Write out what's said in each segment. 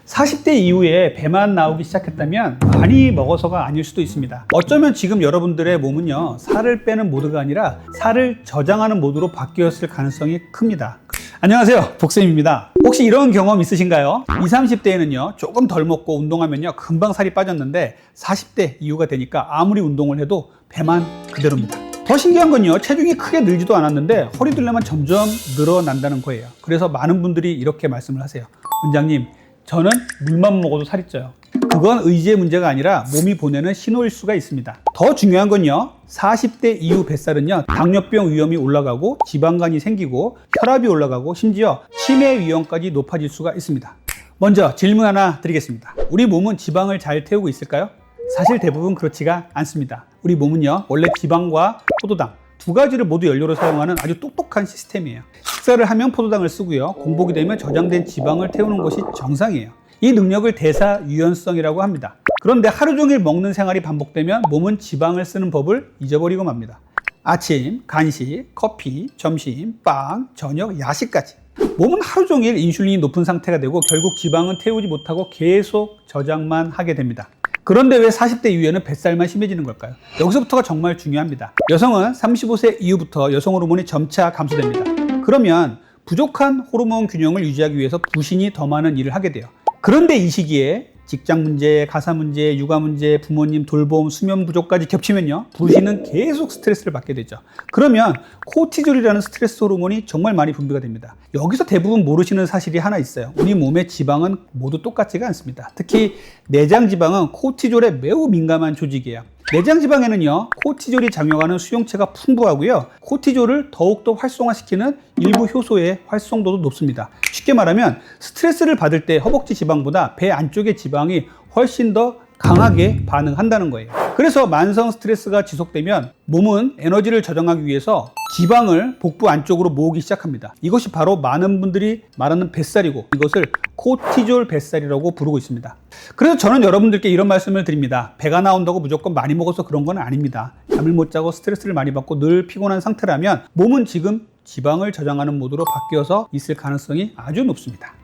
40대 이후에 배만 나오기 시작했다면 많이 먹어서가 아닐 수도 있습니다. 어쩌면 지금 여러분들의 몸은요, 살을 빼는 모드가 아니라 살을 저장하는 모드로 바뀌었을 가능성이 큽니다. 안녕하세요, 복쌤입니다. 혹시 이런 경험 있으신가요? 20, 30대에는요 조금 덜 먹고 운동하면요 금방 살이 빠졌는데 40대 이후가 되니까 아무리 운동을 해도 배만 그대로입니다. 더 신기한 건요, 체중이 크게 늘지도 않았는데 허리둘레만 점점 늘어난다는 거예요. 그래서 많은 분들이 이렇게 말씀을 하세요. 원장님, 저는 물만 먹어도 살이 쪄요. 그건 의지의 문제가 아니라 몸이 보내는 신호일 수가 있습니다. 더 중요한 건요, 40대 이후 뱃살은요, 당뇨병 위험이 올라가고 지방간이 생기고 혈압이 올라가고 심지어 치매 위험까지 높아질 수가 있습니다. 먼저 질문 하나 드리겠습니다. 우리 몸은 지방을 잘 태우고 있을까요? 사실 대부분 그렇지가 않습니다. 우리 몸은요, 원래 지방과 포도당 두 가지를 모두 연료로 사용하는 아주 똑똑한 시스템이에요. 식사를 하면 포도당을 쓰고요, 공복이 되면 저장된 지방을 태우는 것이 정상이에요. 이 능력을 대사 유연성이라고 합니다. 그런데 하루 종일 먹는 생활이 반복되면 몸은 지방을 쓰는 법을 잊어버리고 맙니다. 아침, 간식, 커피, 점심, 빵, 저녁, 야식까지 몸은 하루 종일 인슐린이 높은 상태가 되고 결국 지방은 태우지 못하고 계속 저장만 하게 됩니다. 그런데 왜 40대 이후에는 뱃살만 심해지는 걸까요? 여기서부터가 정말 중요합니다. 여성은 35세 이후부터 여성 호르몬이 점차 감소됩니다. 그러면 부족한 호르몬 균형을 유지하기 위해서 부신이 더 많은 일을 하게 돼요. 그런데 이 시기에 직장 문제, 가사 문제, 육아 문제, 부모님 돌봄, 수면 부족까지 겹치면요, 부신은 계속 스트레스를 받게 되죠. 그러면 코티졸이라는 스트레스 호르몬이 정말 많이 분비가 됩니다. 여기서 대부분 모르시는 사실이 하나 있어요. 우리 몸의 지방은 모두 똑같지가 않습니다. 특히 내장 지방은 코티졸에 매우 민감한 조직이에요. 내장 지방에는요, 코티졸이 작용하는 수용체가 풍부하고요, 코티졸을 더욱더 활성화시키는 일부 효소의 활성도도 높습니다. 쉽게 말하면 스트레스를 받을 때 허벅지 지방보다 배 안쪽의 지방이 훨씬 더 강하게 반응한다는 거예요. 그래서 만성 스트레스가 지속되면 몸은 에너지를 저장하기 위해서 지방을 복부 안쪽으로 모으기 시작합니다. 이것이 바로 많은 분들이 말하는 뱃살이고, 이것을 코티졸 뱃살이라고 부르고 있습니다. 그래서 저는 여러분들께 이런 말씀을 드립니다. 배가 나온다고 무조건 많이 먹어서 그런 건 아닙니다. 잠을 못 자고 스트레스를 많이 받고 늘 피곤한 상태라면 몸은 지금 지방을 저장하는 모드로 바뀌어서 있을 가능성이 아주 높습니다.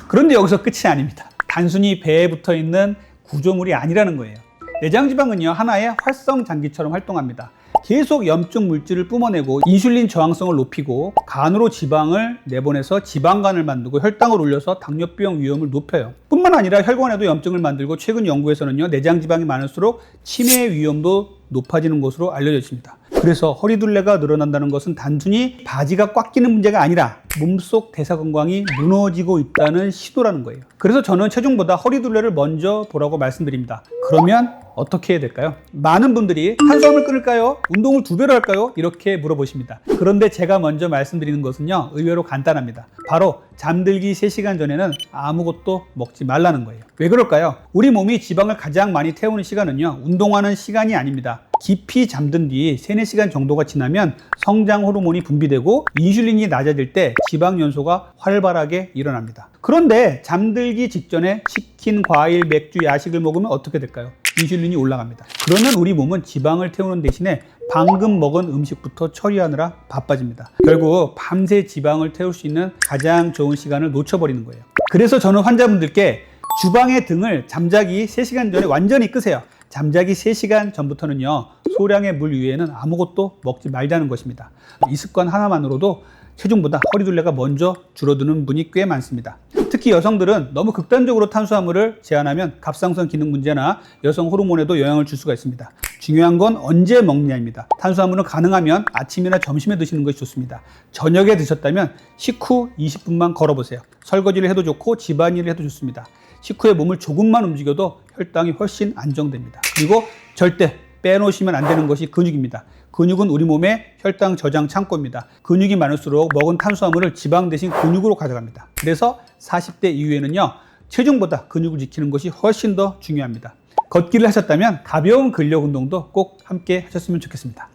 그런데 여기서 끝이 아닙니다. 단순히 배에 붙어 있는 구조물이 아니라는 거예요. 내장지방은요, 하나의 활성 장기처럼 활동합니다. 계속 염증 물질을 뿜어내고 인슐린 저항성을 높이고 간으로 지방을 내보내서 지방간을 만들고 혈당을 올려서 당뇨병 위험을 높여요. 뿐만 아니라 혈관에도 염증을 만들고, 최근 연구에서는요, 내장지방이 많을수록 치매 위험도 높아지는 것으로 알려져 있습니다. 그래서 허리둘레가 늘어난다는 것은 단순히 바지가 꽉 끼는 문제가 아니라 몸속 대사 건강이 무너지고 있다는 시도라는 거예요. 그래서 저는 체중보다 허리둘레를 먼저 보라고 말씀드립니다. 그러면 어떻게 해야 될까요? 많은 분들이 탄수화물 끊을까요? 운동을 2배로 할까요? 이렇게 물어보십니다. 그런데 제가 먼저 말씀드리는 것은요, 의외로 간단합니다. 바로 잠들기 3시간 전에는 아무것도 먹지 말라는 거예요. 왜 그럴까요? 우리 몸이 지방을 가장 많이 태우는 시간은요, 운동하는 시간이 아닙니다. 깊이 잠든 뒤 3, 4시간 정도가 지나면 성장 호르몬이 분비되고 인슐린이 낮아질 때 지방 연소가 활발하게 일어납니다. 그런데 잠들기 직전에 치킨, 과일, 맥주, 야식을 먹으면 어떻게 될까요? 인슐린이 올라갑니다. 그러면 우리 몸은 지방을 태우는 대신에 방금 먹은 음식부터 처리하느라 바빠집니다. 결국 밤새 지방을 태울 수 있는 가장 좋은 시간을 놓쳐버리는 거예요. 그래서 저는 환자분들께 주방의 등을 잠자기 3시간 전에 완전히 끄세요. 잠자기 3시간 전부터는요, 소량의 물 위에는 아무것도 먹지 말자는 것입니다. 이 습관 하나만으로도 체중보다 허리둘레가 먼저 줄어드는 분이 꽤 많습니다. 특히 여성들은 너무 극단적으로 탄수화물을 제한하면 갑상선 기능 문제나 여성 호르몬에도 영향을 줄 수가 있습니다. 중요한 건 언제 먹느냐입니다. 탄수화물은 가능하면 아침이나 점심에 드시는 것이 좋습니다. 저녁에 드셨다면 식후 20분만 걸어보세요. 설거지를 해도 좋고 집안일을 해도 좋습니다. 식후에 몸을 조금만 움직여도 혈당이 훨씬 안정됩니다. 그리고 절대 빼놓으시면 안 되는 것이 근육입니다. 근육은 우리 몸의 혈당 저장 창고입니다. 근육이 많을수록 먹은 탄수화물을 지방 대신 근육으로 가져갑니다. 그래서 40대 이후에는요, 체중보다 근육을 지키는 것이 훨씬 더 중요합니다. 걷기를 하셨다면 가벼운 근력 운동도 꼭 함께 하셨으면 좋겠습니다.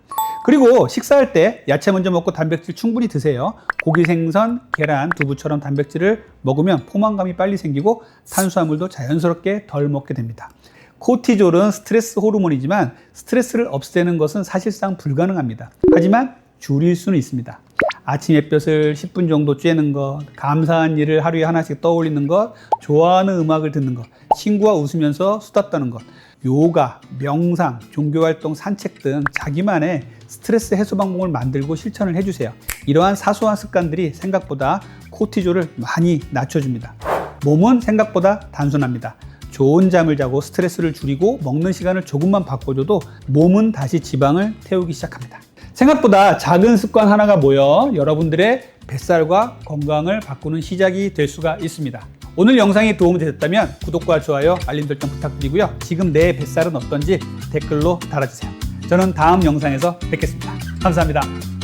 그리고 식사할 때 야채 먼저 먹고 단백질 충분히 드세요. 고기, 생선, 계란, 두부처럼 단백질을 먹으면 포만감이 빨리 생기고 탄수화물도 자연스럽게 덜 먹게 됩니다. 코티졸은 스트레스 호르몬이지만 스트레스를 없애는 것은 사실상 불가능합니다. 하지만 줄일 수는 있습니다. 아침 햇볕을 10분 정도 쬐는 것, 감사한 일을 하루에 하나씩 떠올리는 것, 좋아하는 음악을 듣는 것, 친구와 웃으면서 수다 떠는 것, 요가, 명상, 종교활동, 산책 등 자기만의 스트레스 해소 방법을 만들고 실천을 해주세요. 이러한 사소한 습관들이 생각보다 코티졸을 많이 낮춰줍니다. 몸은 생각보다 단순합니다. 좋은 잠을 자고 스트레스를 줄이고 먹는 시간을 조금만 바꿔줘도 몸은 다시 지방을 태우기 시작합니다. 생각보다 작은 습관 하나가 모여 여러분들의 뱃살과 건강을 바꾸는 시작이 될 수가 있습니다. 오늘 영상이 도움이 되셨다면 구독과 좋아요, 알림 설정 부탁드리고요. 지금 내 뱃살은 어떤지 댓글로 달아주세요. 저는 다음 영상에서 뵙겠습니다. 감사합니다.